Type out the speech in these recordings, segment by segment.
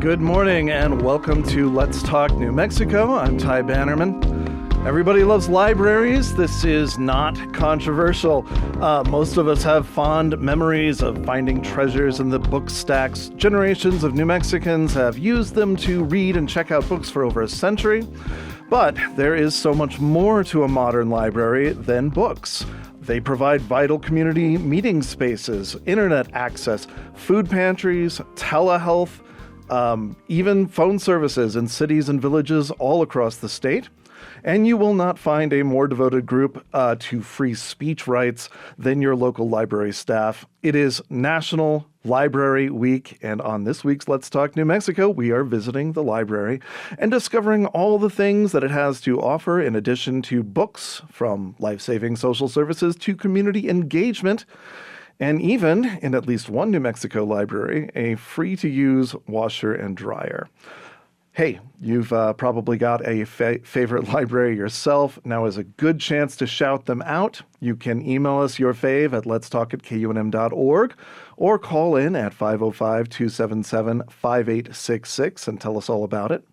Good morning and welcome to Let's Talk New Mexico. I'm Ty Bannerman. Everybody loves libraries. This is not controversial. Most of us have fond memories of finding treasures in the book stacks. Generations of New Mexicans have used them to read and check out books for over a century. But there is so much more to a modern library than books. They provide vital community meeting spaces, internet access, food pantries, telehealth, even phone services in cities and villages all across the state. And you will not find a more devoted group to free speech rights than your local library staff. It is National Library Week, and on this week's Let's Talk New Mexico, we are visiting the library and discovering all the things that it has to offer in addition to books, from life-saving social services to community engagement, and even, in at least one New Mexico library, a free-to-use washer and dryer. Hey, you've probably got a favorite library yourself. Now is a good chance to shout them out. You can email us your fave at letstalk@kunm.org or call in at 505-277-5866 and tell us all about it.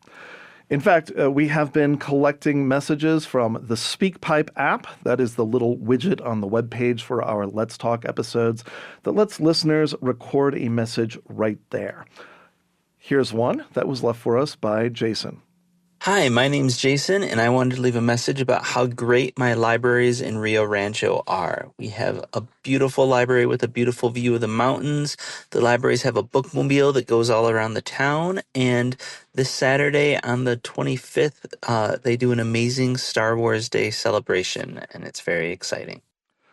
In fact, we have been collecting messages from the SpeakPipe app. That is the little widget on the webpage for our Let's Talk episodes that lets listeners record a message right there. Here's one that was left for us by Jason. Hi, my name's Jason, and I wanted to leave a message about how great my libraries in Rio Rancho are. We have a beautiful library with a beautiful view of the mountains. The libraries have a bookmobile that goes all around the town, and this Saturday on the 25th, they do an amazing Star Wars Day celebration, and it's very exciting.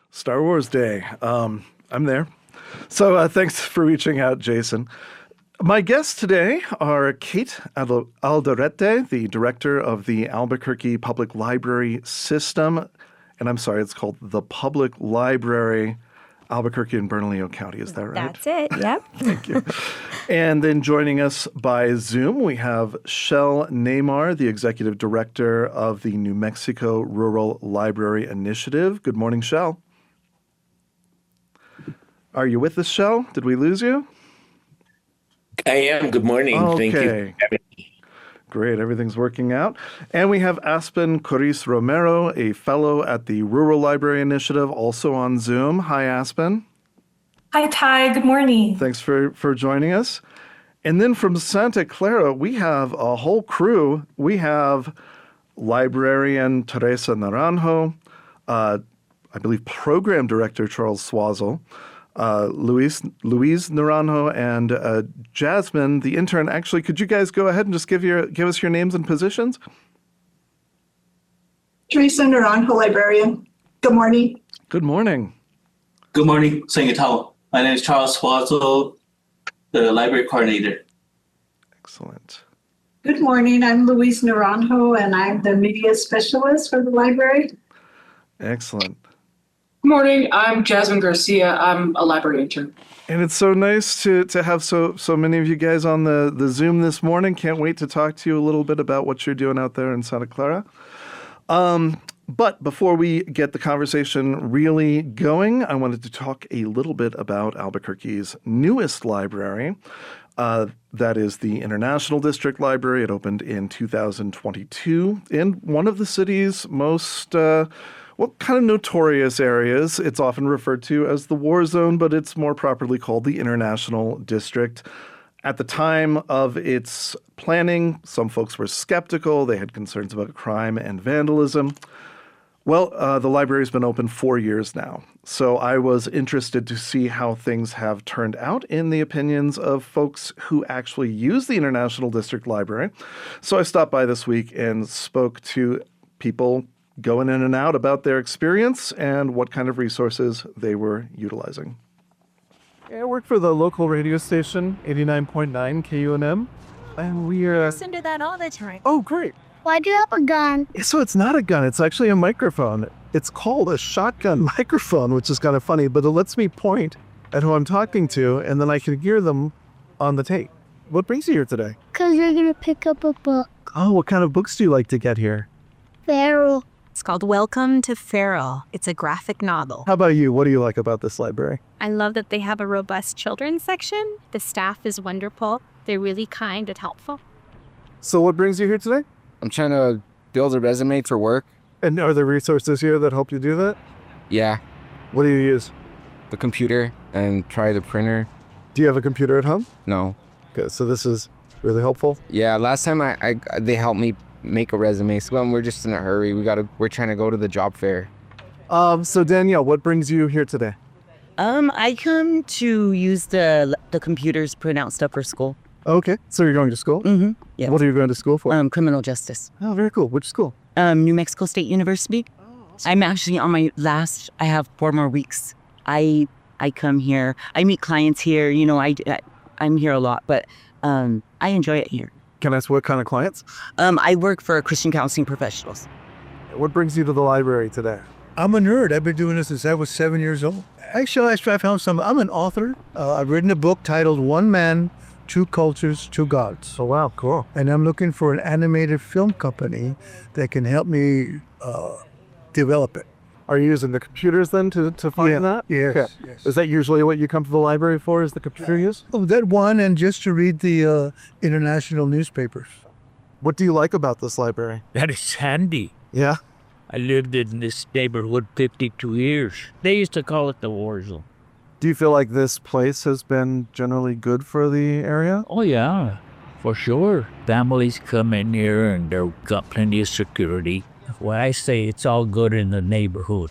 Star Wars Day. I'm there. So thanks for reaching out, Jason. My guests today are Kate Alderete, the director of the Albuquerque Public Library System. And I'm sorry, it's called the Public Library, Albuquerque and Bernalillo County. Is that right? That's it, yep. Thank you. And then joining us by Zoom, we have Shel Neymar, the executive director of the New Mexico Rural Library Initiative. Good morning, Shel. Are you with us, Shel? Did we lose you? I am. Good morning. Okay. Thank you for having me. Great. Everything's working out. And we have Aspen Coriz Romero, a fellow at the Rural Library Initiative, also on Zoom. Hi, Aspen. Hi, Ty. Good morning. Thanks for joining us. And then from Santa Clara, we have a whole crew. We have librarian Teresa Naranjo, I believe program director Charles Swazzle, Louise Naranjo, and Jasmine, the intern. Actually, could you guys go ahead and just give us your names and positions? Teresa Naranjo, librarian. Good morning. Good morning. Good morning, Senator Tao. My name is Charles Swazzle, the library coordinator. Excellent. Good morning. I'm Louise Naranjo, and I'm the media specialist for the library. Excellent. Good morning. I'm Jasmine Garcia. I'm a library intern. And it's so nice to have so many of you guys on the Zoom this morning. Can't wait to talk to you a little bit about what you're doing out there in Santa Clara. But before we get the conversation really going, I wanted to talk a little bit about Albuquerque's newest library. That is the International District Library. It opened in 2022 in one of the city's most kind of notorious areas. It's often referred to as the war zone, but it's more properly called the International District. At the time of its planning, some folks were skeptical. They had concerns about crime and vandalism. Well, the library's been open 4 years now, so I was interested to see how things have turned out in the opinions of folks who actually use the International District Library. So I stopped by this week and spoke to people going in and out about their experience and what kind of resources they were utilizing. I work for the local radio station, 89.9 KUNM, and we are... Listen to that all the time. Oh, great. Why do you have a gun? So it's not a gun. It's actually a microphone. It's called a shotgun microphone, which is kind of funny, but it lets me point at who I'm talking to, and then I can hear them on the tape. What brings you here today? Because you're going to pick up a book. Oh, what kind of books do you like to get here? Feral. It's called Welcome to Feral. It's a graphic novel. How about you? What do you like about this library? I love that they have a robust children's section. The staff is wonderful. They're really kind and helpful. So what brings you here today? I'm trying to build a resume for work. And are there resources here that help you do that? Yeah, What do you use? the computer and try the printer. Do you have a computer at home? No. Okay, so this is really helpful. Yeah, last time they helped me make a resume. So we're just in a hurry. We're trying to go to the job fair. So Danielle, what brings you here today? I come to use the computers to print out stuff for school. Okay, so you're going to school? Mm-hmm. Yeah. What are you going to school for? Criminal justice. Oh, very cool. Which school? New Mexico State University. I'm actually on my last. I have 4 more weeks. I come here. I meet clients here. You know, I'm here a lot, but I enjoy it here. Can I ask what kind of clients? I work for Christian counseling professionals. What brings you to the library today? I'm a nerd. I've been doing this since I was 7 years old. Actually, I found some. I'm an author. I've written a book titled One Man, Two Cultures, Two Gods. Oh, wow, cool. And I'm looking for an animated film company that can help me develop it. Are you using the computers then to find that? Yes, Okay. yes. Is that usually what you come to the library for, is the computer use? Oh, that one, and just to read the international newspapers. What do you like about this library? That is handy. Yeah? I lived in this neighborhood 52 years. They used to call it the war zone. Do you feel like this place has been generally good for the area? Oh, yeah, for sure. Families come in here and they've got plenty of security. When I say it's all good in the neighborhood.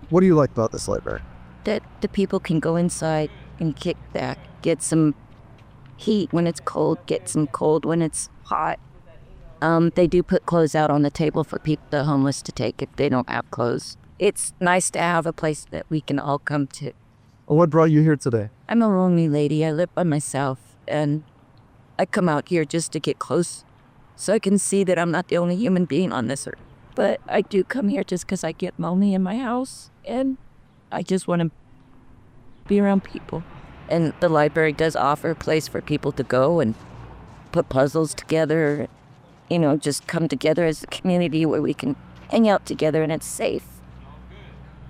What do you like about this library? That the people can go inside and kick back, get some heat when it's cold, get some cold when it's hot. They do put clothes out on the table for the homeless to take if they don't have clothes. It's nice to have a place that we can all come to. What brought you here today? I'm a lonely lady. I live by myself, and I come out here just to get close so I can see that I'm not the only human being on this earth. But I do come here just because I get lonely in my house, and I just want to be around people. And the library does offer a place for people to go and put puzzles together, you know, just come together as a community where we can hang out together and it's safe.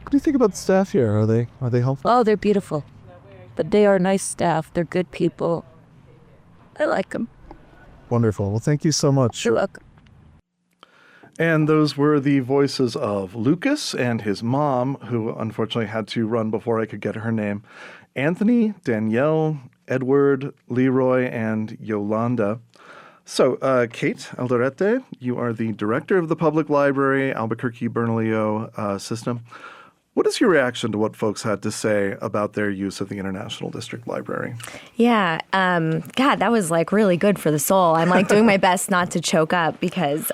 What do you think about the staff here? Are they helpful? Oh, they're beautiful. But they are nice staff. They're good people. I like them. Wonderful. Well, thank you so much. You're welcome. And those were the voices of Lucas and his mom, who unfortunately had to run before I could get her name, Anthony, Danielle, Edward, Leroy, and Yolanda. So, Kate Alderete, you are the director of the Public Library, Albuquerque-Bernalillo system. What is your reaction to what folks had to say about their use of the International District Library? Yeah, God, that was like really good for the soul. I'm like doing my best not to choke up because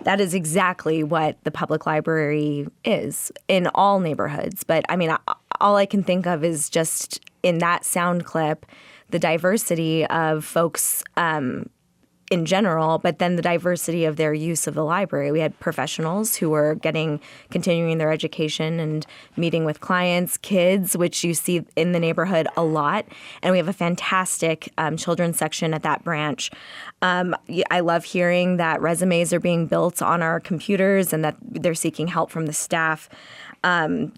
that is exactly what the public library is in all neighborhoods. But I mean, all I can think of is just in that sound clip, the diversity of folks in general, but then the diversity of their use of the library. We had professionals who were continuing their education and meeting with clients, kids, which you see in the neighborhood a lot. And we have a fantastic children's section at that branch. I love hearing that resumes are being built on our computers and that they're seeking help from the staff.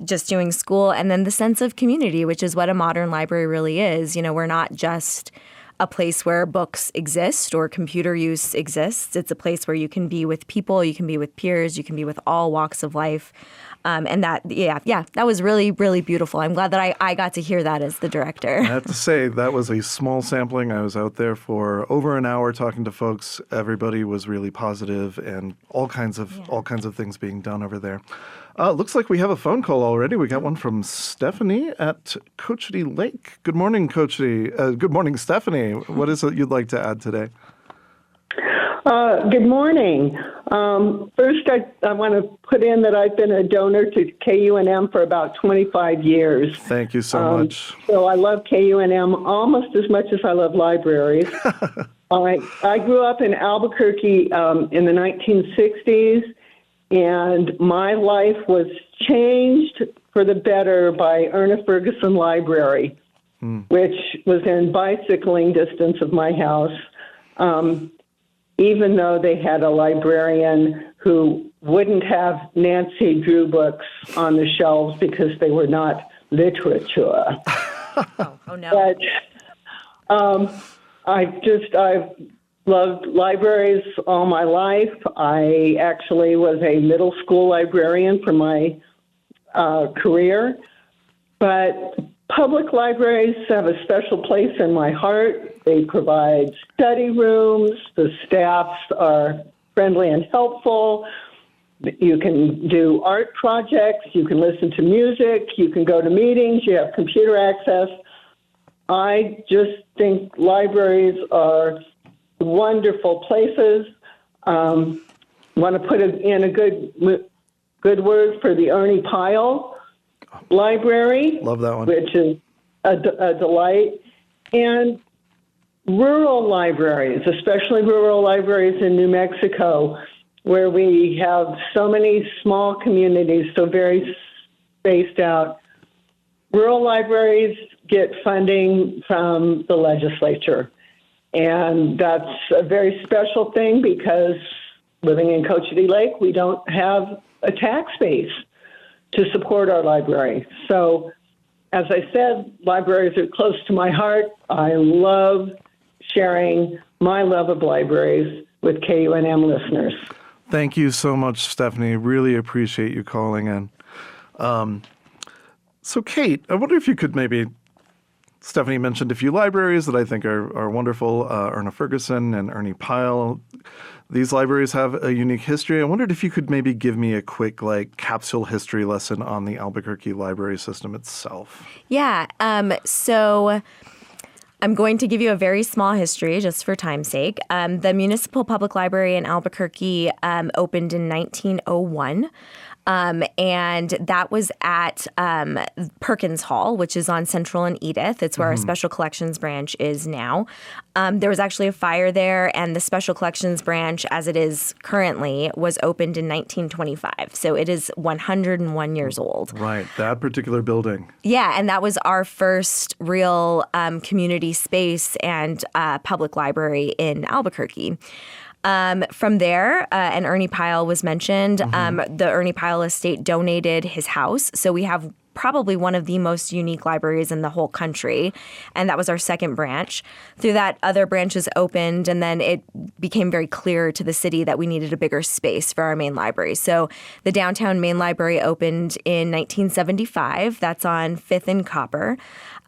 Just doing school, and then the sense of community, which is what a modern library really is. You know, we're not just a place where books exist or computer use exists. It's a place where you can be with people, you can be with peers, you can be with all walks of life. And that was really, really beautiful. I'm glad that I got to hear that as the director. I have to say, that was a small sampling. I was out there for over an hour talking to folks. Everybody was really positive and all kinds of things being done over there. Looks like we have a phone call already. We got one from Stephanie at Cochiti Lake. Good morning, Cochiti. Good morning, Stephanie. What is it you'd like to add today? Good morning. First, I want to put in that I've been a donor to KUNM for about 25 years. Thank you so much. So I love KUNM almost as much as I love libraries. I grew up in Albuquerque in the 1960s, and my life was changed for the better by Ernest Ferguson Library, which was in bicycling distance of my house. Even though they had a librarian who wouldn't have Nancy Drew books on the shelves because they were not literature. Oh no. But I've loved libraries all my life. I actually was a middle school librarian for my career, but public libraries have a special place in my heart. They provide study rooms. The staffs are friendly and helpful. You can do art projects. You can listen to music. You can go to meetings. You have computer access. I just think libraries are wonderful places. Want to put in a good word for the Ernie Pyle Library. Love that one. Which is a delight. And rural libraries, especially rural libraries in New Mexico, where we have so many small communities, so very spaced out. Rural libraries get funding from the legislature. And that's a very special thing because living in Cochiti Lake, we don't have a tax base to support our library. So, as I said, libraries are close to my heart. I love sharing my love of libraries with KUNM listeners. Thank you so much, Stephanie. Really appreciate you calling in. So, Kate, I wonder if you could maybe, Stephanie mentioned a few libraries that I think are wonderful, Erna Ferguson and Ernie Pyle. These libraries have a unique history. I wondered if you could maybe give me a quick capsule history lesson on the Albuquerque library system itself. Yeah. So I'm going to give you a very small history just for time's sake. The Municipal Public Library in Albuquerque opened in 1901. And that was at Perkins Hall, which is on Central and Edith. It's where our Special Collections branch is now. There was actually a fire there, and the Special Collections branch, as it is currently, was opened in 1925. So it is 101 years old. Right, that particular building. Yeah, and that was our first real community space and public library in Albuquerque. From there, and Ernie Pyle was mentioned, the Ernie Pyle estate donated his house. So we have probably one of the most unique libraries in the whole country. And that was our second branch. Through that, other branches opened, and then it became very clear to the city that we needed a bigger space for our main library. So the downtown main library opened in 1975. That's on 5th and Copper.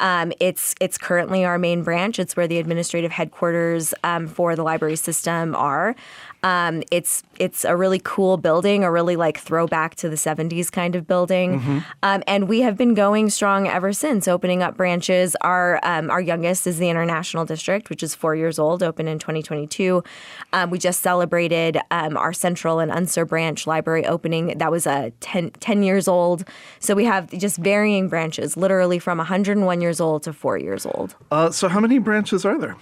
It's currently our main branch. It's where the administrative headquarters for the library system are. It's a really cool building, a really throwback to the 70s kind of building. And we have been going strong ever since, opening up branches. Our youngest is the International District, which is 4 years old, opened in 2022. We just celebrated our Central and Unser branch library opening. That was 10 years old. So we have just varying branches, literally from 101 years old to 4 years old. So how many branches are there?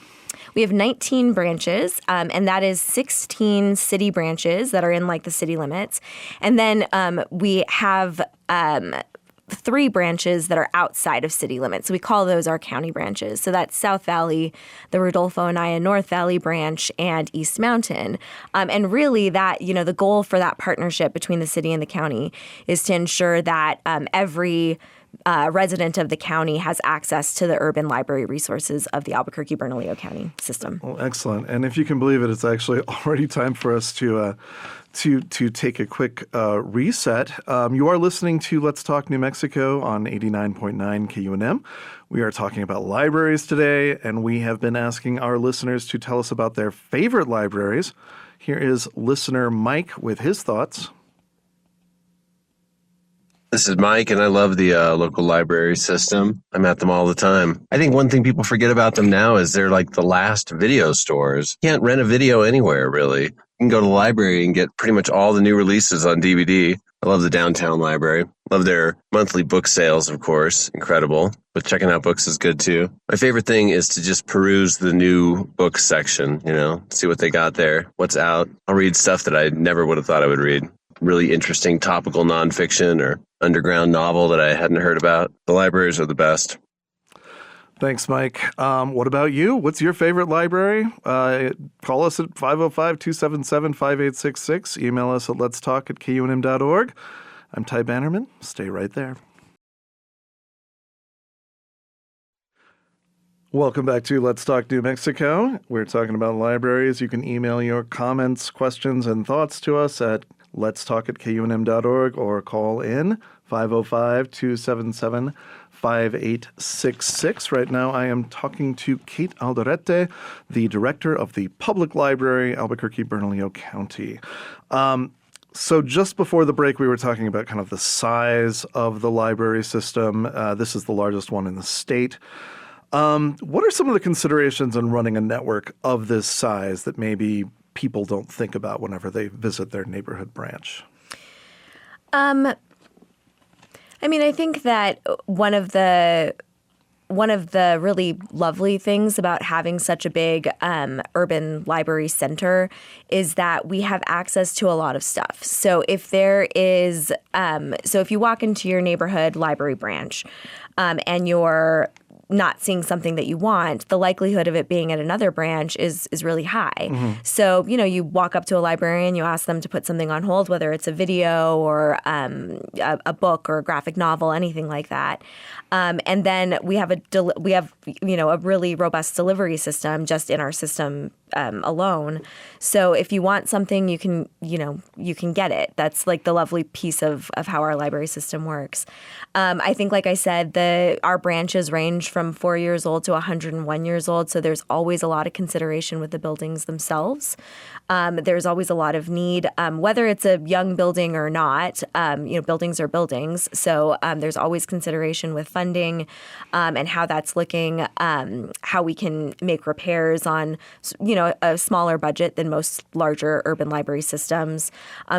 We have 19 branches, and that is 16 city branches that are in the city limits. And then we have 3 branches that are outside of city limits. So we call those our county branches. So that's South Valley, the Rodolfo Anaya North Valley branch, and East Mountain. And really that, the goal for that partnership between the city and the county is to ensure that every resident of the county has access to the urban library resources of the Albuquerque-Bernalillo County system. Well, excellent. And if you can believe it, it's actually already time for us to take a quick reset. You are listening to Let's Talk New Mexico on 89.9 KUNM. We are talking about libraries today, and we have been asking our listeners to tell us about their favorite libraries. Here is listener Mike with his thoughts. This is Mike, and I love the local library system. I'm at them all the time. I think one thing people forget about them now is they're like the last video stores. You can't rent a video anywhere, really. You can go to the library and get pretty much all the new releases on DVD. I love the downtown library. Love their monthly book sales, of course. Incredible. But checking out books is good, too. My favorite thing is to just peruse the new books section, see what they got there, what's out. I'll read stuff that I never would have thought I would read. Really interesting topical nonfiction or underground novel that I hadn't heard about. The libraries are the best. Thanks, Mike. What about you? What's your favorite library? Call us at 505-277-5866. Email us at letstalk@kunm.org. I'm Ty Bannerman. Stay right there. Welcome back to Let's Talk New Mexico. We're talking about libraries. You can email your comments, questions, and thoughts to us at letstalk@kunm.org or call in 505-277-5866. Right now I am talking to Kate Alderete, the director of the Public Library, Albuquerque-Bernalillo County. So just before the break, we were talking about kind of the size of the library system. This is the largest one in the state. What are some of the considerations in running a network of this size that maybe people don't think about whenever they visit their neighborhood branch? I mean, I think that one of the really lovely things about having such a big urban library center is that we have access to a lot of stuff. So if there is, if you walk into your neighborhood library branch and you're not seeing something that you want, the likelihood of it being at another branch is really high. Mhm. So, you walk up to a librarian, you ask them to put something on hold, whether it's a video or a book or a graphic novel, anything like that. And then we have a really robust delivery system just in our system alone. So if you want something, you can get it. That's like the lovely piece of how our library system works. I think, like I said, our branches range from 4 years old to 101 years old. So there's always a lot of consideration with the buildings themselves. There's always a lot of need, whether it's a young building or not. Buildings are buildings. So there's always consideration with funding and how that's looking, how we can make repairs on, a smaller budget than most larger urban library systems.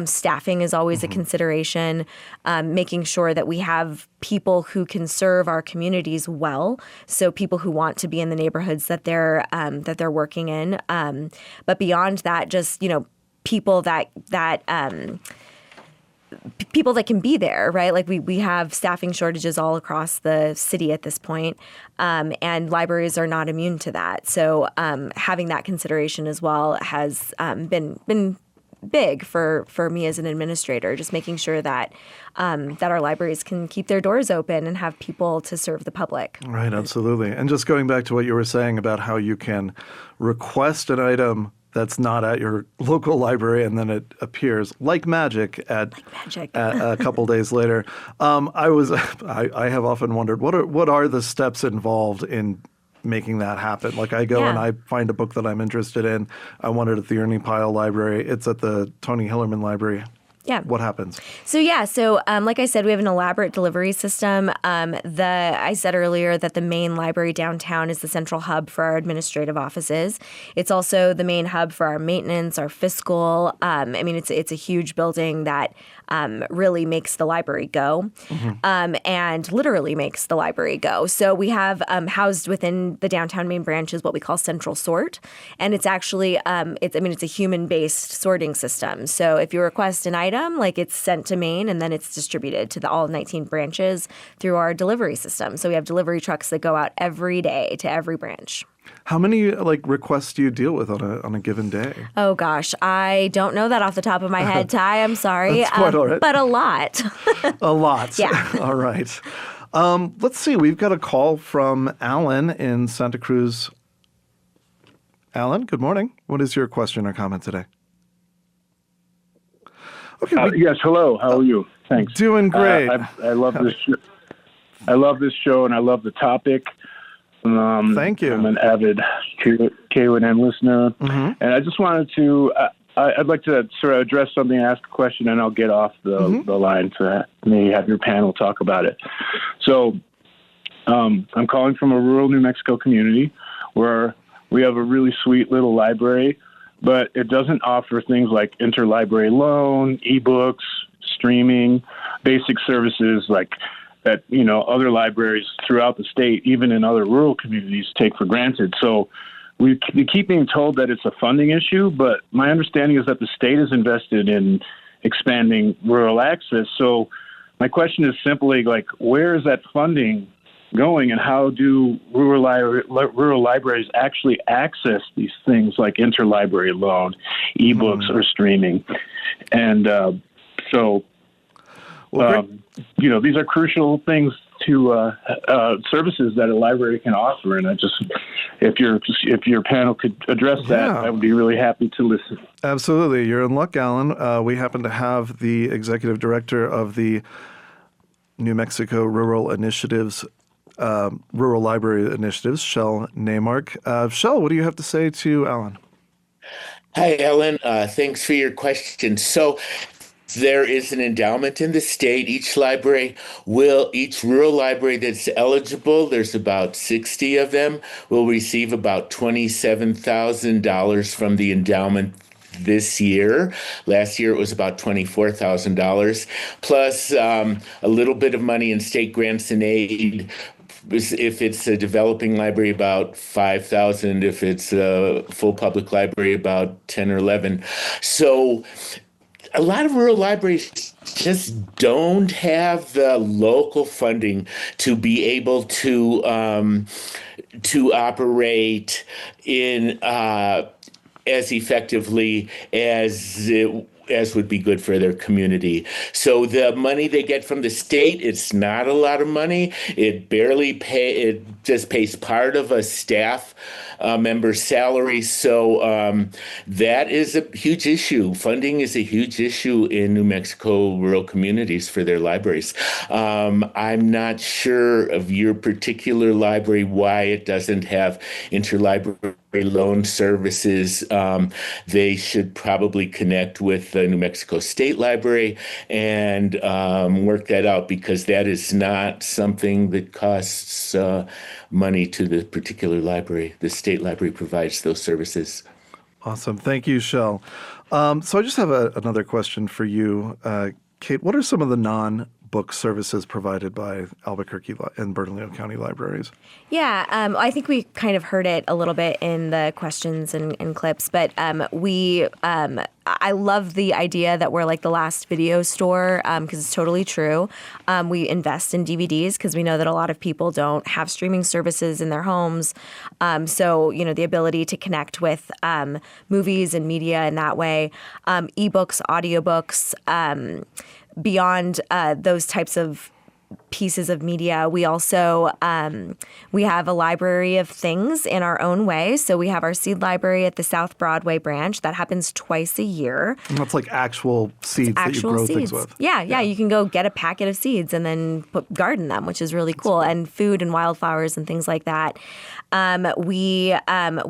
Staffing is always a consideration, making sure that we have people who can serve our communities well. So people who want to be in the neighborhoods that they're working in. But beyond that, just, people that people that can be there, right? Like we have staffing shortages all across the city at this point, and libraries are not immune to that. So having that consideration as well has been big for me as an administrator, just making sure that our libraries can keep their doors open and have people to serve the public. Right, absolutely. And just going back to what you were saying about how you can request an item that's not at your local library, and then it appears like magic at a couple days later. I have often wondered what are the steps involved in making that happen? Like I go and I find a book that I'm interested in. I want it at the Ernie Pyle Library. It's at the Tony Hillerman Library. Yeah. What happens? So like I said, we have an elaborate delivery system. I said earlier that the main library downtown is the central hub for our administrative offices. It's also the main hub for our maintenance, our fiscal. It's a huge building that really makes the library go, and literally makes the library go. So we have housed within the downtown main branch is what we call central sort, and it's actually it's a human-based sorting system. So if you request an item, it's sent to Maine and then it's distributed to all 19 branches through our delivery system. So we have delivery trucks that go out every day to every branch. How many requests do you deal with on a given day? Oh gosh, I don't know that off the top of my head, Ty. I'm sorry. That's quite all right. But a lot. A lot. Yeah. All right. Let's see. We've got a call from Alan in Santa Cruz. Alan, good morning. What is your question or comment today? Okay. Yes. Hello. How are you? Thanks. Doing great. I love this. I love this show, and I love the topic. Thank you. I'm an avid KUNM listener, and I just wanted to. I'd like to sort of address something, ask a question, and I'll get off the line to maybe have your panel talk about it. So, I'm calling from a rural New Mexico community where we have a really sweet little library, but it doesn't offer things like interlibrary loan, ebooks, streaming, basic services like that, other libraries throughout the state, even in other rural communities, take for granted. So we keep being told that it's a funding issue, but my understanding is that the state is invested in expanding rural access. So my question is simply where is that funding going, and how do rural libraries actually access these things like interlibrary loan, ebooks, or streaming? And these are crucial things to services that a library can offer. And if your panel could address that, I would be really happy to listen. Absolutely. You're in luck, Alan. We happen to have the executive director of the New Mexico Rural Initiatives, Rural Library Initiatives, Shel Neymark. Shel, what do you have to say to Alan? Hi, Ellen. Thanks for your question. So there is an endowment in the state. Each rural library that's eligible, there's about 60 of them, will receive about $27,000 from the endowment this year. Last year it was about $24,000, plus a little bit of money in state grants and aid. If it's a developing library, about 5,000. If it's a full public library, about 10 or 11. So a lot of rural libraries just don't have the local funding to be able to operate in as effectively as would be good for their community. So the money they get from the state, it's not a lot of money. It just pays part of a staff member's salary. So that is a huge issue. Funding is a huge issue in New Mexico rural communities for their libraries. I'm not sure of your particular library why it doesn't have interlibrary loan services. They should probably connect with the New Mexico State Library and work that out, because that is not something that costs money to the particular library. The state library provides those services. Awesome. Thank you, Shel. So I just have another question for you, Kate. What are some of the non-book services provided by Albuquerque and Bernalillo County libraries? Yeah, I think we kind of heard it a little bit in the questions and clips, but I love the idea that we're like the last video store, because it's totally true. We invest in DVDs because we know that a lot of people don't have streaming services in their homes. So, the ability to connect with movies and media in that way, ebooks, audiobooks, beyond those types of pieces of media. We also we have a library of things in our own way. So we have our seed library at the South Broadway branch that happens twice a year. And that's like actual seeds that you grow things with. Yeah. You can go get a packet of seeds and then garden them, which is really cool. And food and wildflowers and things like that. We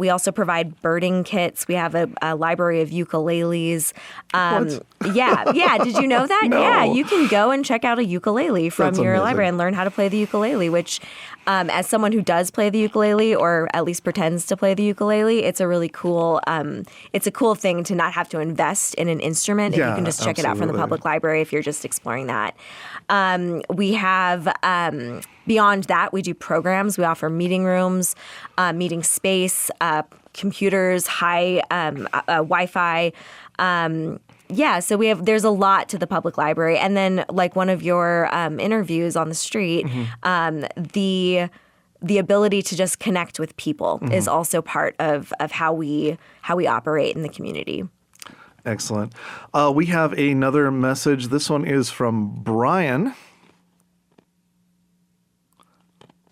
also provide birding kits. We have a library of ukuleles. Yeah. Did you know that? No. Yeah, you can go and check out a ukulele from your library and learn how to play the ukulele, which as someone who does play the ukulele, or at least pretends to play the ukulele, it's a really cool it's a cool thing to not have to invest in an instrument if you can just check it out from the public library if you're just exploring that. We have beyond that, we do programs. We offer meeting rooms, meeting space, computers, high Wi-Fi. So there's a lot to the public library. And then, like one of your interviews on the street, the ability to just connect with people is also part of how we operate in the community. Excellent. We have another message. This one is from Brian.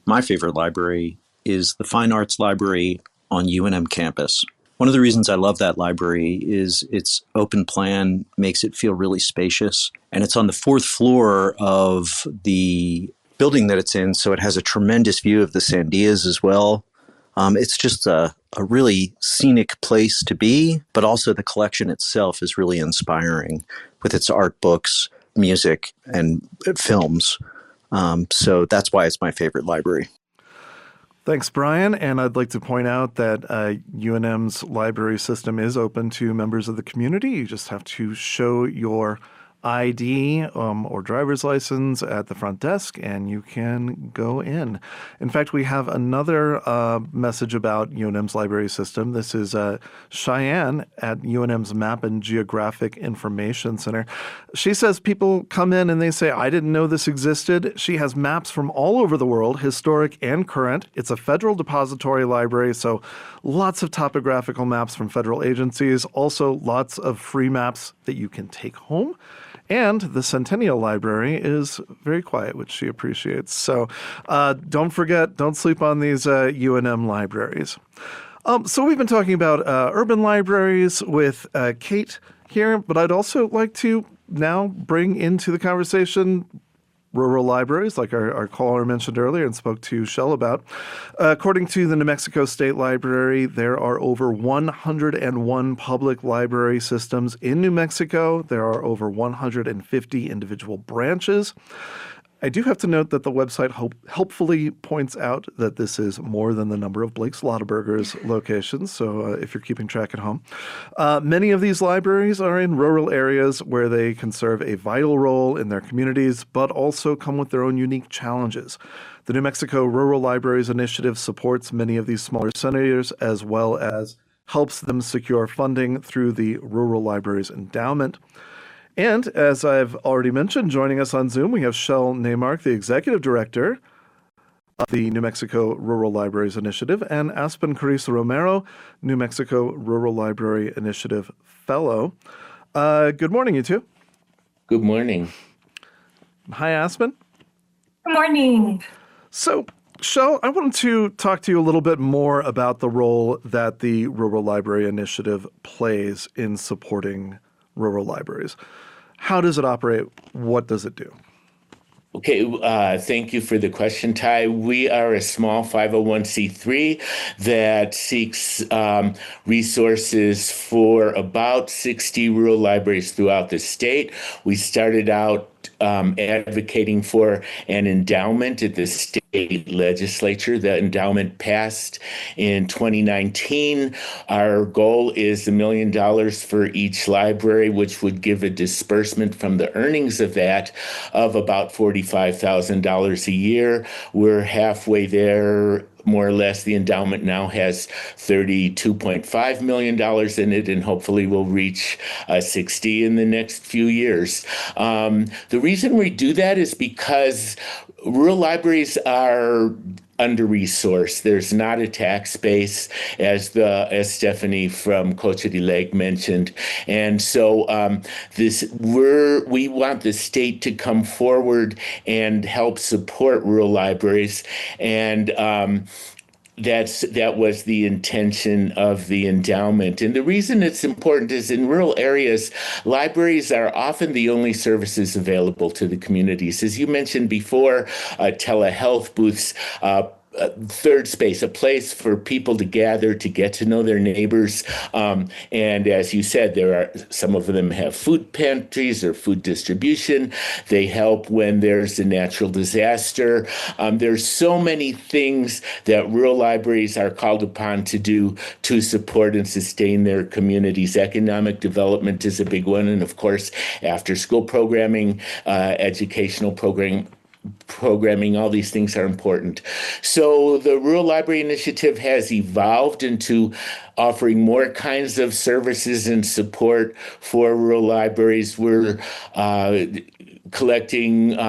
My favorite library is the Fine Arts Library on UNM campus. One of the reasons I love that library is its open plan makes it feel really spacious. And it's on the 4th floor of the building that it's in, so it has a tremendous view of the Sandias as well. It's just a really scenic place to be, but also the collection itself is really inspiring with its art books, music, and films. So that's why it's my favorite library. Thanks, Brian. And I'd like to point out that UNM's library system is open to members of the community. You just have to show your ID or driver's license at the front desk, and you can go in. In fact, we have another message about UNM's library system. This is Cheyenne at UNM's Map and Geographic Information Center. She says people come in and they say, I didn't know this existed. She has maps from all over the world, historic and current. It's a federal depository library, so lots of topographical maps from federal agencies, also lots of free maps that you can take home. And the Centennial Library is very quiet, which she appreciates. So don't sleep on these UNM libraries. So we've been talking about urban libraries with Kate here, but I'd also like to now bring into the conversation rural libraries, like our caller mentioned earlier and spoke to Shell about. According to the New Mexico State Library, there are over 101 public library systems in New Mexico. There are over 150 individual branches. I do have to note that the website helpfully points out that this is more than the number of Blake's Lotaburger's locations, so if you're keeping track at home. Many of these libraries are in rural areas where they can serve a vital role in their communities, but also come with their own unique challenges. The New Mexico Rural Libraries Initiative supports many of these smaller centers, as well as helps them secure funding through the Rural Libraries Endowment. And as I've already mentioned, joining us on Zoom, we have Shell Neymark, the Executive Director of the New Mexico Rural Libraries Initiative, and Aspen Carrizo Romero, New Mexico Rural Library Initiative Fellow. Good morning, you two. Good morning. Hi, Aspen. Good morning. So, Shell, I wanted to talk to you a little bit more about the role that the Rural Library Initiative plays in supporting rural libraries. How does it operate? What does it do? Okay, thank you for the question, Ty. We are a small 501c3 that seeks resources for about 60 rural libraries throughout the state. We started out advocating for an endowment at the state legislature. The endowment passed in 2019. Our goal is $1 million for each library, which would give a disbursement from the earnings of that of about $45,000 a year. We're halfway there. More or less, the endowment now has $32.5 million in it, and hopefully will reach 60 in the next few years. The reason we do that is because rural libraries are under-resourced. There's not a tax base, as Stephanie from Cochiti Lake mentioned, and so we want the state to come forward and help support rural libraries, and that was the intention of the endowment. And the reason it's important is in rural areas, libraries are often the only services available to the communities. As you mentioned before, telehealth booths, third space, a place for people to gather, to get to know their neighbors. And as you said, some of them have food pantries or food distribution. They help when there's a natural disaster. There's so many things that rural libraries are called upon to do to support and sustain their communities. Economic development is a big one. And of course, after school programming, educational programming, all these things are important. So the Rural Library Initiative has evolved into offering more kinds of services and support for rural libraries. We're collecting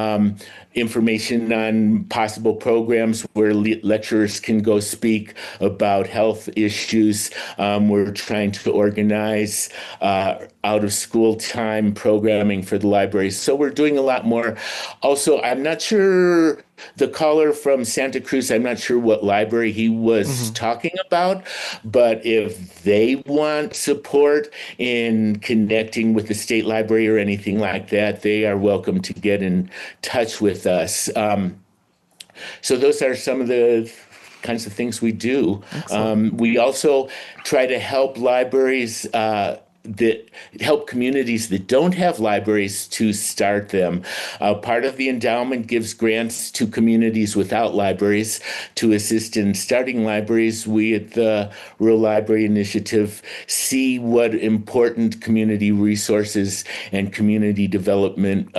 information on possible programs where lecturers can go speak about health issues. We're trying to organize out-of-school time programming for the libraries. So we're doing a lot more. Also, I'm not sure, the caller from Santa Cruz, I'm not sure what library he was talking about, but if they want support in connecting with the state library or anything like that, they are welcome to get in touch with us. So those are some of the kinds of things we do. We also try to help libraries that help communities that don't have libraries to start them. Part of the endowment gives grants to communities without libraries to assist in starting libraries. We at the Rural Library Initiative see what important community resources and community development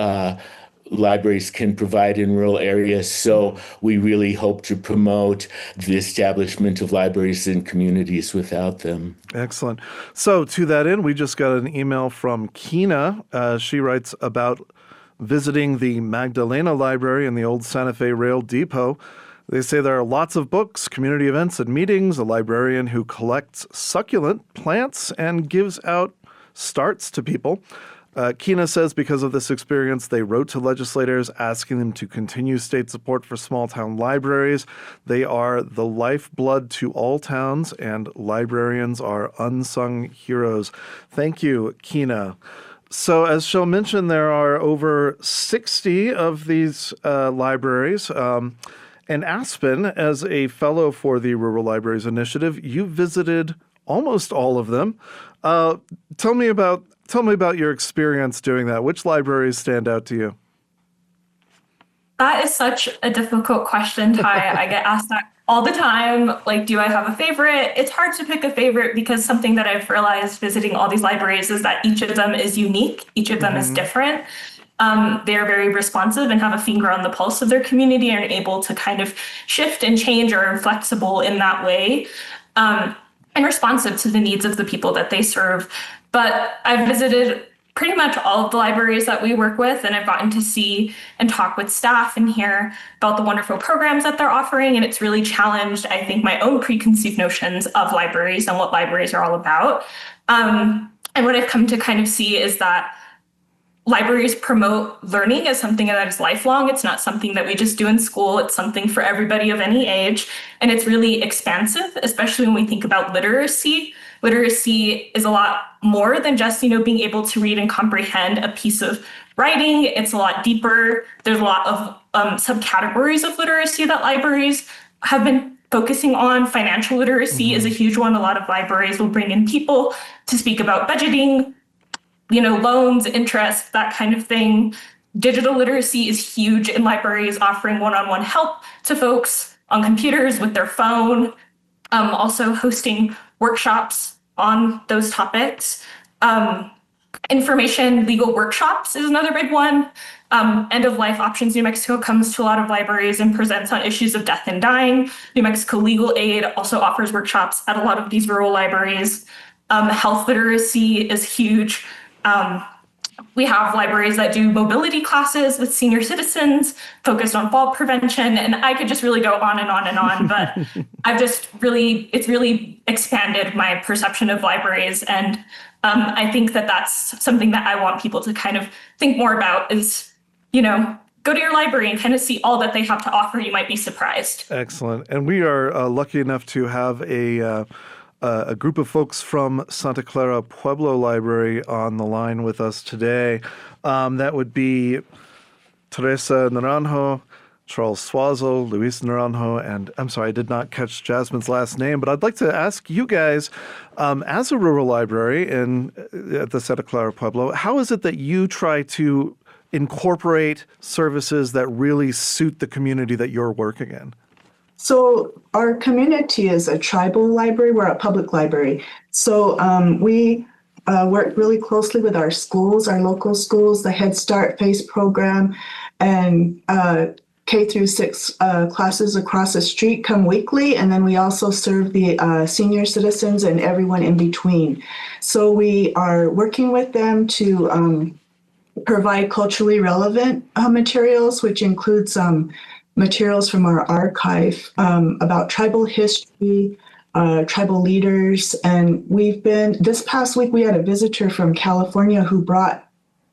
libraries can provide in rural areas. So we really hope to promote the establishment of libraries in communities without them. Excellent. So to that end, we just got an email from Kina. She writes about visiting the Magdalena Library in the old Santa Fe Rail Depot. They say there are lots of books, community events, and meetings, a librarian who collects succulent plants and gives out starts to people. Kina says because of this experience, they wrote to legislators asking them to continue state support for small town libraries. They are the lifeblood to all towns, and librarians are unsung heroes. Thank you, Kina. So as Shel mentioned, there are over 60 of these libraries. And Aspen, as a fellow for the Rural Libraries Initiative, you visited almost all of them. Tell me about your experience doing that. Which libraries stand out to you? That is such a difficult question, Ty. I get asked that all the time. Like, do I have a favorite? It's hard to pick a favorite because something that I've realized visiting all these libraries is that each of them is unique. Each of them is different. They're very responsive and have a finger on the pulse of their community and are able to kind of shift and change or are flexible in that way, and responsive to the needs of the people that they serve. But I've visited pretty much all of the libraries that we work with, and I've gotten to see and talk with staff and hear about the wonderful programs that they're offering. And it's really challenged, I think, my own preconceived notions of libraries and what libraries are all about. And what I've come to kind of see is that libraries promote learning as something that is lifelong. It's not something that we just do in school. It's something for everybody of any age. And it's really expansive, especially when we think about literacy. Literacy is a lot more than just, being able to read and comprehend a piece of writing. It's a lot deeper. There's a lot of subcategories of literacy that libraries have been focusing on. Financial literacy is a huge one. A lot of libraries will bring in people to speak about budgeting, loans, interest, that kind of thing. Digital literacy is huge in libraries, offering one-on-one help to folks on computers with their phone, also hosting workshops on those topics. Information legal workshops is another big one. End of Life Options New Mexico comes to a lot of libraries and presents on issues of death and dying. New Mexico Legal Aid also offers workshops at a lot of these rural libraries. Health literacy is huge. We have libraries that do mobility classes with senior citizens focused on fall prevention. And I could just really go on and on and on, but it's really expanded my perception of libraries. And I think that that's something that I want people to kind of think more about is, go to your library and kind of see all that they have to offer. You might be surprised. Excellent. And we are lucky enough to have a group of folks from Santa Clara Pueblo Library on the line with us today. That would be Teresa Naranjo, Charles Swazzle, Luis Naranjo, and I'm sorry, I did not catch Jasmine's last name, but I'd like to ask you guys, as a rural library at the Santa Clara Pueblo, how is it that you try to incorporate services that really suit the community that you're working in? So our community is a tribal library. We're a public library. So we work really closely with our schools, our local schools, the Head Start FACE program, and K through 6 classes across the street come weekly. And then we also serve the senior citizens and everyone in between. So we are working with them to provide culturally relevant materials, which includes materials from our archive about tribal history, tribal leaders. And this past week, we had a visitor from California who brought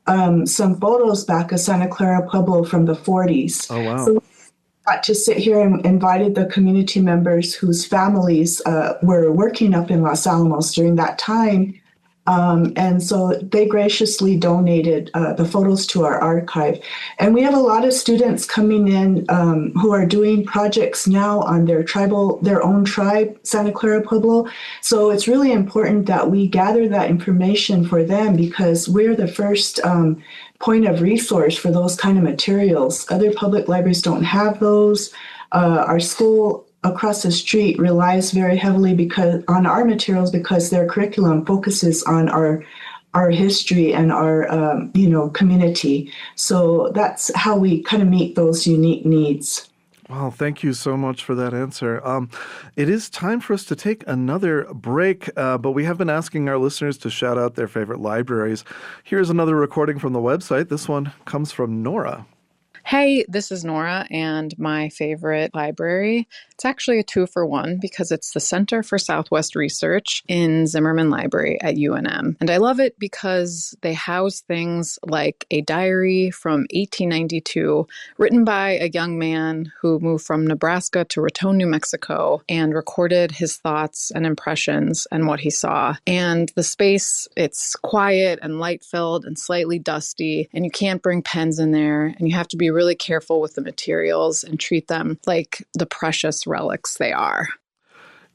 some photos back of Santa Clara Pueblo from the 40s. Oh, wow. So we got to sit here and invited the community members whose families were working up in Los Alamos during that time. And so they graciously donated the photos to our archive. And we have a lot of students coming in who are doing projects now on their own tribe, Santa Clara Pueblo. So it's really important that we gather that information for them because we're the first point of resource for those kind of materials. Other public libraries don't have those. Our school across the street relies very heavily on our materials because their curriculum focuses on our history and our community. So that's how we kind of meet those unique needs. Well, thank you so much for that answer. It is time for us to take another break, but we have been asking our listeners to shout out their favorite libraries. Here's another recording from the website. This one comes from Nora. Hey, this is Nora, and my favorite library. It's actually a 2-for-1 because it's the Center for Southwest Research in Zimmerman Library at UNM. And I love it because they house things like a diary from 1892 written by a young man who moved from Nebraska to Raton, New Mexico, and recorded his thoughts and impressions and what he saw. And the space, it's quiet and light-filled and slightly dusty, and you can't bring pens in there, and you have to be really careful with the materials and treat them like the precious relics they are.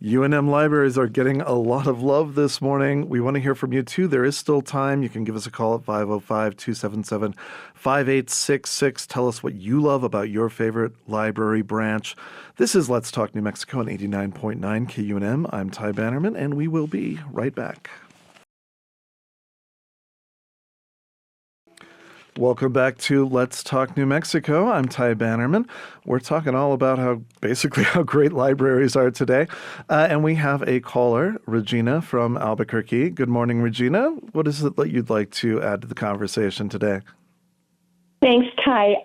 UNM libraries are getting a lot of love this morning. We want to hear from you too. There is still time. You can give us a call at 505-277-5866. Tell us what you love about your favorite library branch. This is Let's Talk New Mexico on 89.9 KUNM. I'm Ty Bannerman, and we will be right back. Welcome back to Let's Talk New Mexico. I'm Ty Bannerman. We're talking all about how great libraries are today. And we have a caller, Regina from Albuquerque. Good morning, Regina. What is it that you'd like to add to the conversation today? Thanks, Ty.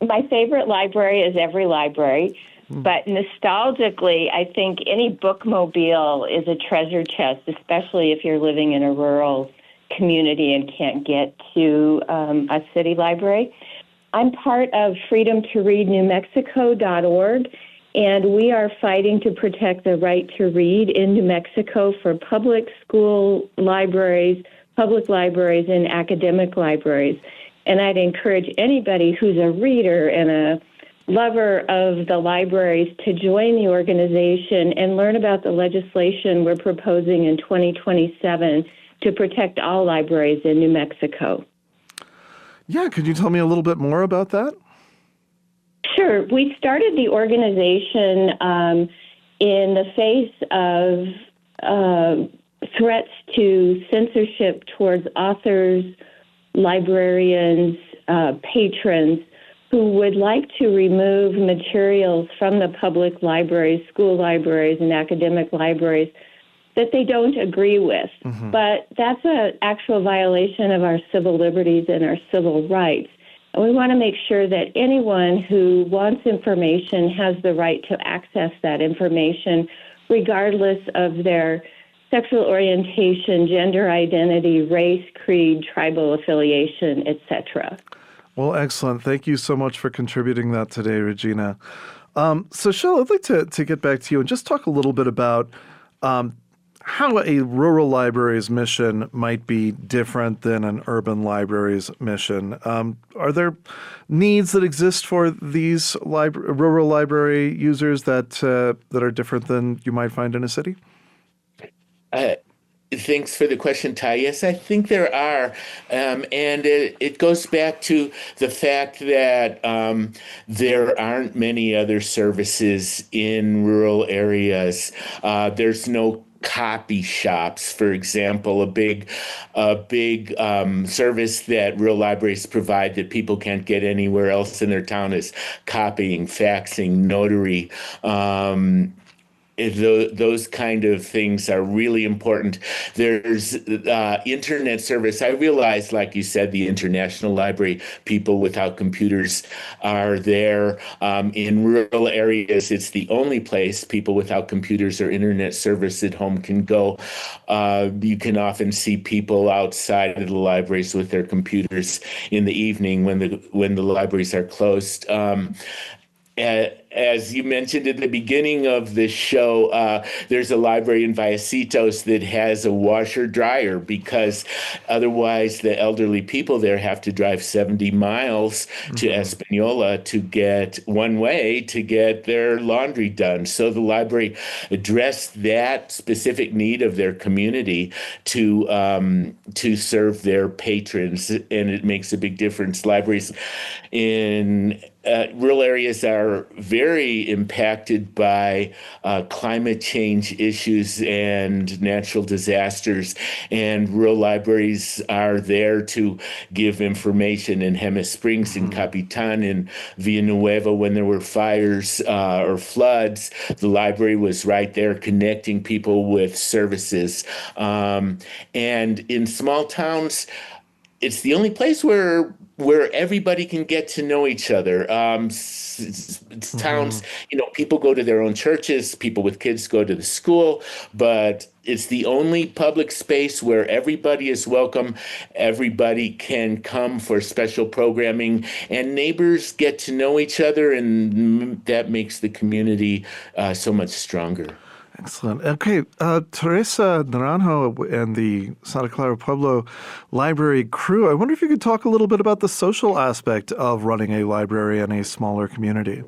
My favorite library is every library. But nostalgically, I think any bookmobile is a treasure chest, especially if you're living in a rural community and can't get to a city library. I'm part of freedomtoreadnewmexico.org, and we are fighting to protect the right to read in New Mexico for public school libraries, public libraries, and academic libraries. And I'd encourage anybody who's a reader and a lover of the libraries to join the organization and learn about the legislation we're proposing in 2027 to protect all libraries in New Mexico. Yeah, could you tell me a little bit more about that? Sure. We started the organization in the face of threats to censorship towards authors, librarians, patrons who would like to remove materials from the public libraries, school libraries, and academic libraries that they don't agree with. Mm-hmm. But that's an actual violation of our civil liberties and our civil rights. And we want to make sure that anyone who wants information has the right to access that information, regardless of their sexual orientation, gender identity, race, creed, tribal affiliation, etc. Well, excellent. Thank you so much for contributing that today, Regina. So, Shel, I'd like to get back to you and just talk a little bit about how a rural library's mission might be different than an urban library's mission. Are there needs that exist for these rural library users that are different than you might find in a city? Thanks for the question, Ty. Yes, I think there are. And it goes back to the fact that there aren't many other services in rural areas. There's no copy shops, for example, a big service that rural libraries provide that people can't get anywhere else in their town is copying, faxing, notary. Those kind of things are really important. There's internet service. I realize, like you said, the International Library, people without computers are there. In rural areas, it's the only place people without computers or internet service at home can go. You can often see people outside of the libraries with their computers in the evening when the libraries are closed. As you mentioned at the beginning of the show, there's a library in Vallecitos that has a washer dryer because otherwise the elderly people there have to drive 70 miles to Espanola to get one way to get their laundry done. So the library addressed that specific need of their community to serve their patrons, and it makes a big difference. Libraries in rural areas are very impacted by climate change issues and natural disasters, and rural libraries are there to give information. In Jemez Springs, in Capitan, in Villanueva, when there were fires or floods, the library was right there connecting people with services. And in small towns, it's the only place where everybody can get to know each other. It's towns, people go to their own churches, people with kids go to the school, but it's the only public space where everybody is welcome. Everybody can come for special programming, and neighbors get to know each other, and that makes the community so much stronger. Excellent. Okay, Teresa Naranjo and the Santa Clara Pueblo Library crew, I wonder if you could talk a little bit about the social aspect of running a library in a smaller community.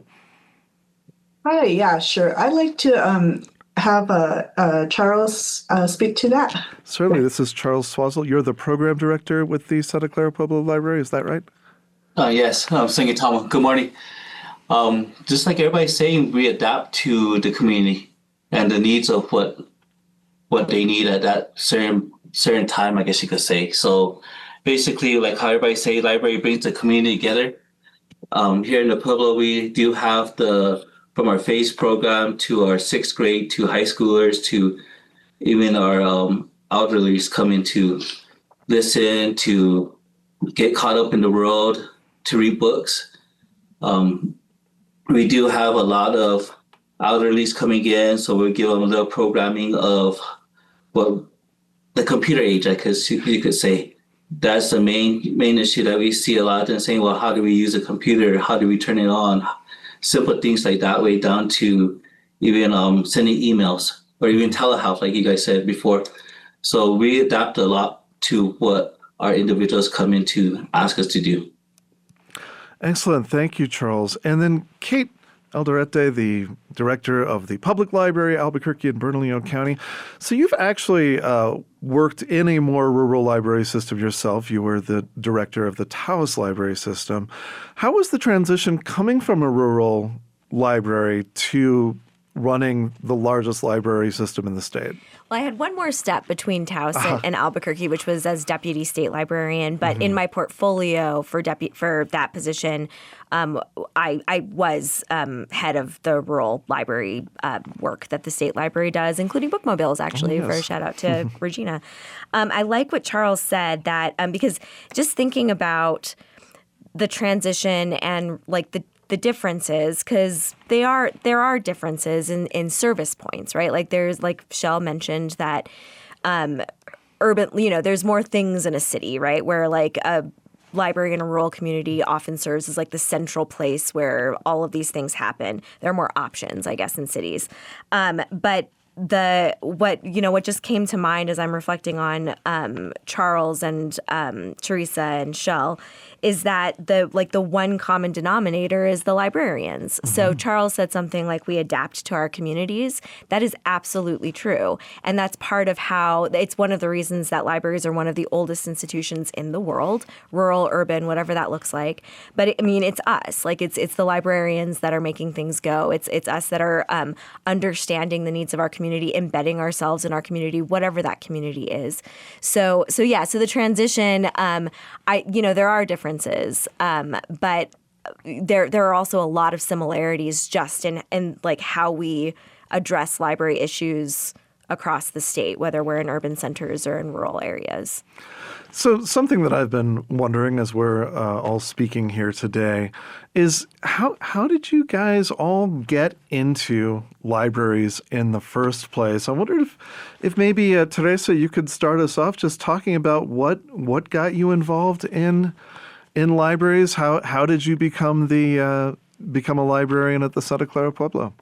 Hi, yeah, sure. I'd like to have Charles speak to that. Certainly. This is Charles Swazzle. You're the program director with the Santa Clara Pueblo Library. Is that right? Yes, thank you, Tom. Good morning. Just like everybody's saying, we adapt to the community and the needs of what they need at that certain time, I guess you could say. So basically, like how everybody say, library brings the community together. Here in the Pueblo, we do have from our FACE program to our 6th grade to high schoolers to even our elderlies coming to listen, to get caught up in the world, to read books. We do have a lot of elderlies coming in, so we'll give them a little programming of the computer age, I guess you could say. That's the main issue that we see a lot, and saying, well, how do we use a computer? How do we turn it on? Simple things like that, way down to even sending emails or even telehealth, like you guys said before. So we adapt a lot to what our individuals come in to ask us to do. Excellent. Thank you, Charles. And then Kate Alderete, the director of the Public Library, Albuquerque and Bernalillo County. So you've actually worked in a more rural library system yourself. You were the director of the Taos Library System. How was the transition coming from a rural library to running the largest library system in the state? Well, I had one more step between Taos and Albuquerque, which was as deputy state librarian. But in my portfolio for that position, I was head of the rural library work that the state library does, including bookmobiles, actually, for a shout out to Regina. I like what Charles said, that because just thinking about the transition and like the differences, because there are differences in service points, right? Like there's, like Shell mentioned, that urban, there's more things in a city, right? Where like a library in a rural community often serves as like the central place where all of these things happen. There are more options, I guess, in cities. But what just came to mind as I'm reflecting on Charles and Teresa and Shell is that the one common denominator is the librarians. So Charles said something like, we adapt to our communities. That is absolutely true. And that's part of how it's one of the reasons that libraries are one of the oldest institutions in the world, rural, urban, whatever that looks like. But it's us. Like it's the librarians that are making things go. It's us that are understanding the needs of our community, embedding ourselves in our community, whatever that community is. So the transition, there are differences, but there are also a lot of similarities just in like how we address library issues across the state, whether we're in urban centers or in rural areas. So something that I've been wondering as we're all speaking here today is how did you guys all get into libraries in the first place? I wondered if maybe, Teresa, you could start us off just talking about what got you involved in libraries. How did you become a librarian at the Santa Clara Pueblo?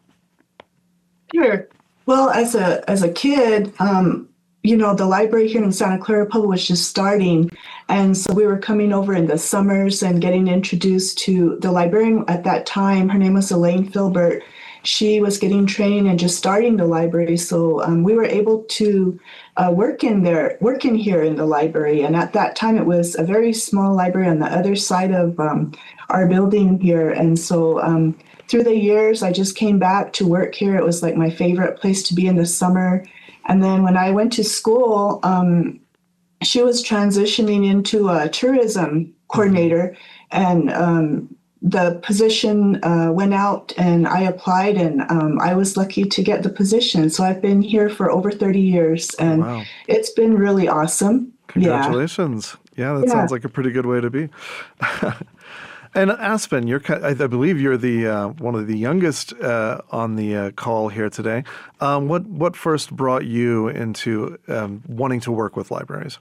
Sure. Well, as a kid, the library here in Santa Clara Pueblo was just starting. And so we were coming over in the summers and getting introduced to the librarian at that time. Her name was Elaine Filbert. She was getting trained and just starting the library. So we were able to work in here in the library. And at that time, it was a very small library on the other side of our building here. And so through the years, I just came back to work here. It was like my favorite place to be in the summer. And then when I went to school, she was transitioning into a tourism coordinator, and the position went out, and I applied, and I was lucky to get the position. So I've been here for over 30 years, and It's been really awesome. Congratulations. Yeah, that sounds like a pretty good way to be. And Aspen, I believe you're the one of the youngest on the call here today. What first brought you into wanting to work with libraries?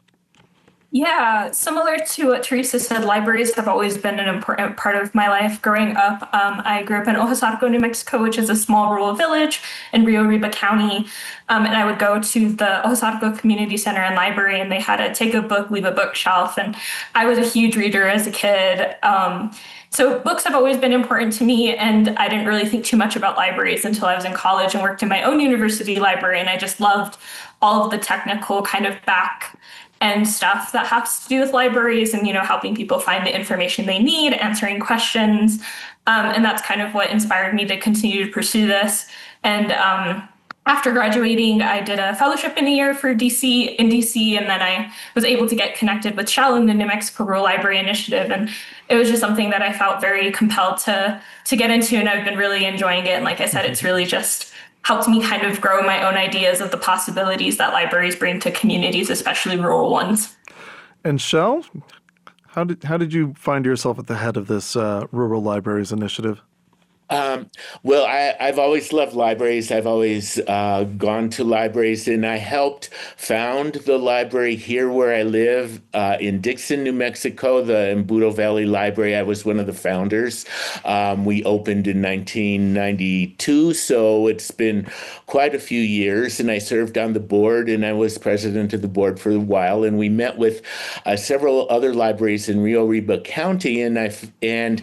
Yeah, similar to what Teresa said, libraries have always been an important part of my life growing up. I grew up in Ojasarco, New Mexico, which is a small rural village in Rio Arriba County. And I would go to the Ojasarco Community Center and Library, and they had a take a book, leave a bookshelf. And I was a huge reader as a kid. So books have always been important to me, and I didn't really think too much about libraries until I was in college and worked in my own university library. And I just loved all of the technical kind of back and stuff that has to do with libraries and, helping people find the information they need, answering questions. And that's kind of what inspired me to continue to pursue this. And after graduating, I did a fellowship in a year in DC, and then I was able to get connected with Shell and the New Mexico Rural Library Initiative. And it was just something that I felt very compelled to get into, and I've been really enjoying it. And like I said, it's really just helped me kind of grow my own ideas of the possibilities that libraries bring to communities, especially rural ones. And Shell, how did you find yourself at the head of this Rural Libraries Initiative? Well, I've always loved libraries. I've always gone to libraries, and I helped found the library here where I live in Dixon, New Mexico, the Embudo Valley Library. I was one of the founders. We opened in 1992, so it's been quite a few years, and I served on the board, and I was president of the board for a while, and we met with several other libraries in Rio Arriba County, and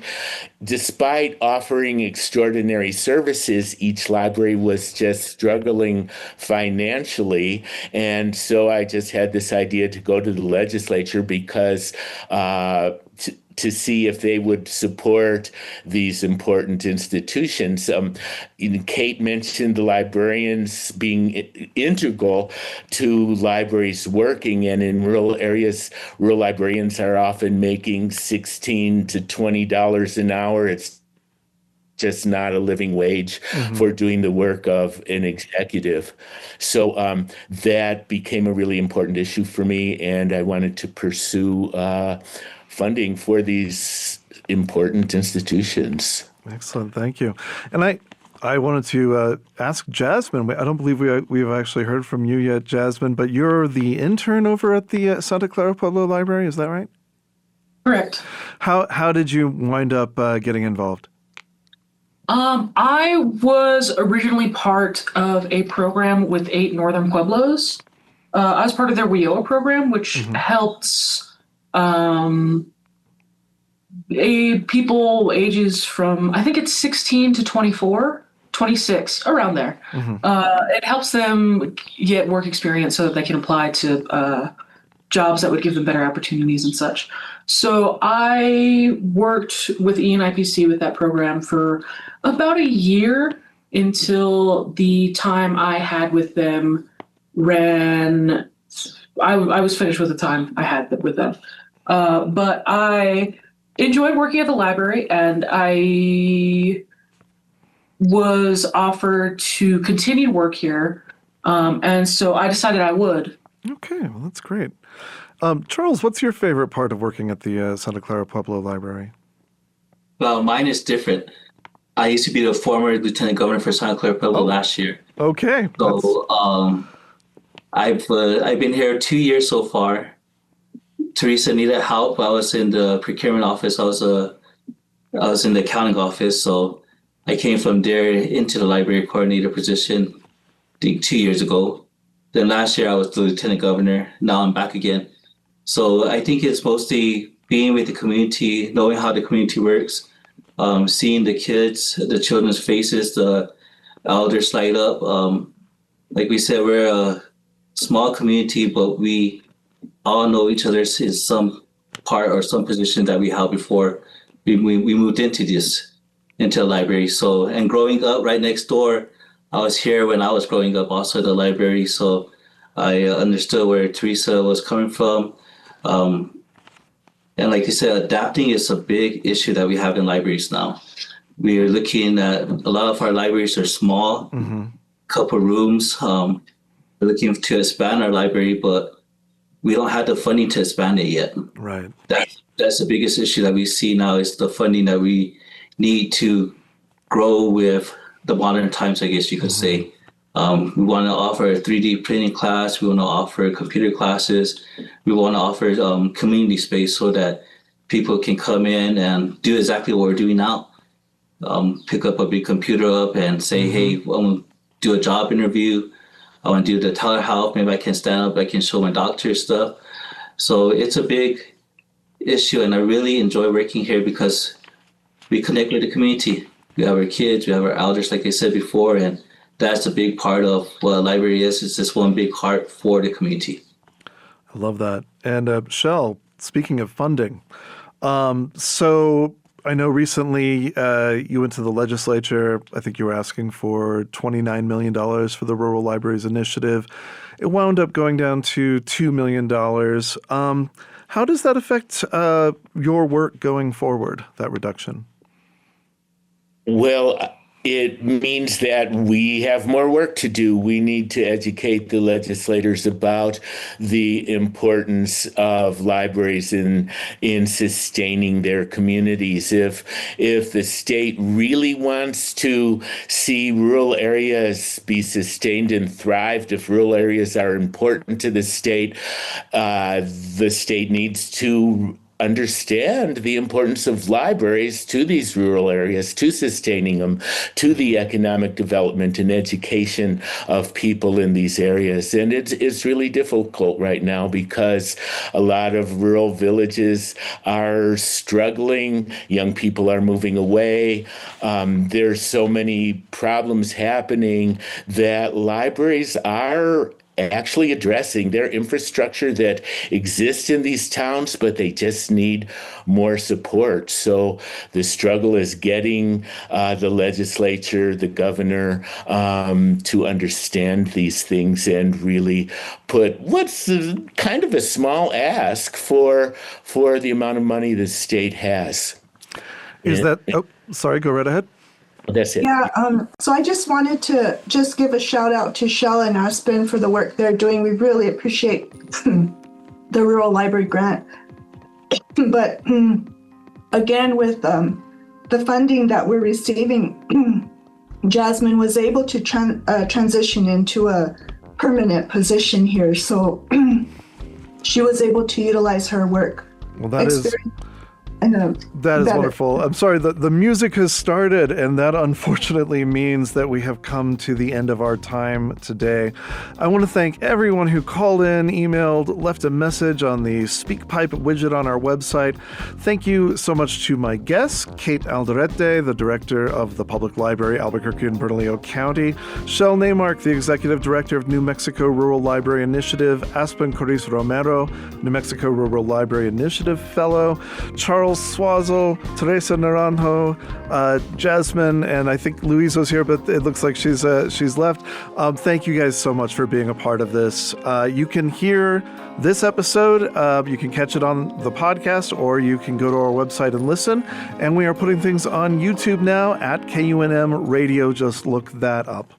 despite offering extraordinary services, each library was just struggling financially. And so I just had this idea to go to the legislature because to see if they would support these important institutions. Kate mentioned the librarians being integral to libraries working, and in rural areas, rural librarians are often making $16 to $20 an hour. It's just not a living wage for doing the work of an executive. So that became a really important issue for me, and I wanted to pursue funding for these important institutions. Excellent, thank you. And I wanted to ask Jasmine. I don't believe we've actually heard from you yet, Jasmine, but you're the intern over at the Santa Clara Pueblo Library, is that right? Correct. How did you wind up getting involved? I was originally part of a program with 8 Northern Pueblos. I was part of their WIOA program, which helps people ages from, I think it's 16 to 24, 26, around there. It helps them get work experience so that they can apply to jobs that would give them better opportunities and such. So I worked with ENIPC with that program for about a year until the time I had with them ran. I was finished with the time I had with them. But I enjoyed working at the library, and I was offered to continue to work here. And so I decided I would. Okay, well, that's great. Charles, what's your favorite part of working at the Santa Clara Pueblo Library? Well, mine is different. I used to be the former lieutenant governor for Santa Clara Pueblo last year. Okay. So I've been here 2 years so far. Teresa needed help. I was in the procurement office. I was in the accounting office. So I came from there into the library coordinator position, I think 2 years ago. Then last year I was the lieutenant governor. Now I'm back again. So I think it's mostly being with the community, knowing how the community works, seeing the kids, the children's faces, the elders light up. Like we said, we're a small community, but we all know each other in some part or some position that we held before we moved into the library. So, and growing up right next door, I was here when I was growing up also at the library. So I understood where Teresa was coming from. And like you said, adapting is a big issue that we have in libraries now. We are looking at a lot of our libraries are small, couple rooms. We're looking to expand our library, but we don't have the funding to expand it yet. Right. That's the biggest issue that we see now is the funding that we need to grow with the modern times, I guess you could say. We want to offer a 3D printing class. We want to offer computer classes. We want to offer community space so that people can come in and do exactly what we're doing now. Pick up a big computer up and say, hey, I want to do a job interview. I want to do the telehealth. Maybe I can stand up. I can show my doctor stuff. So it's a big issue, and I really enjoy working here because we connect with the community. We have our kids, we have our elders, like I said before, and that's a big part of what a library is. It's just one big heart for the community. I love that. And Shell, speaking of funding, so I know recently you went to the legislature. I think you were asking for $29 million for the Rural Libraries Initiative. It wound up going down to $2 million. How does that affect your work going forward, that reduction? Well, it means that we have more work to do. We need to educate the legislators about the importance of libraries in sustaining their communities. If the state really wants to see rural areas be sustained and thrived, if rural areas are important to the state needs to understand the importance of libraries to these rural areas, to sustaining them, to the economic development and education of people in these areas. And it's really difficult right now because a lot of rural villages are struggling. Young people are moving away. There's so many problems happening that libraries are actually addressing their infrastructure that exists in these towns, but they just need more support. So the struggle is getting the legislature, the governor, to understand these things and really put what's kind of a small ask for the amount of money the state has. Sorry, go right ahead. That's it. Yeah, so I just wanted to give a shout out to Shell and Aspen for the work they're doing. We really appreciate the Rural Library Grant. But again, with the funding that we're receiving, Jasmine was able to transition into a permanent position here. So she was able to utilize her work. Well, that is wonderful. I'm sorry, the music has started, and that unfortunately means that we have come to the end of our time today. I want to thank everyone who called in, emailed, left a message on the SpeakPipe widget on our website. Thank you so much to my guests, Kate Alderete, the director of the Public Library, Albuquerque and Bernalillo County, Shel Neymark, the executive director of New Mexico Rural Library Initiative, Aspen Coriz Romero, New Mexico Rural Library Initiative Fellow, Charles Swazzle, Teresa Naranjo, Jasmine, and I think Luiso's here, but it looks like she's left. Thank you guys so much for being a part of this. You can hear this episode. You can catch it on the podcast, or you can go to our website and listen. And we are putting things on YouTube now at KUNM Radio. Just look that up.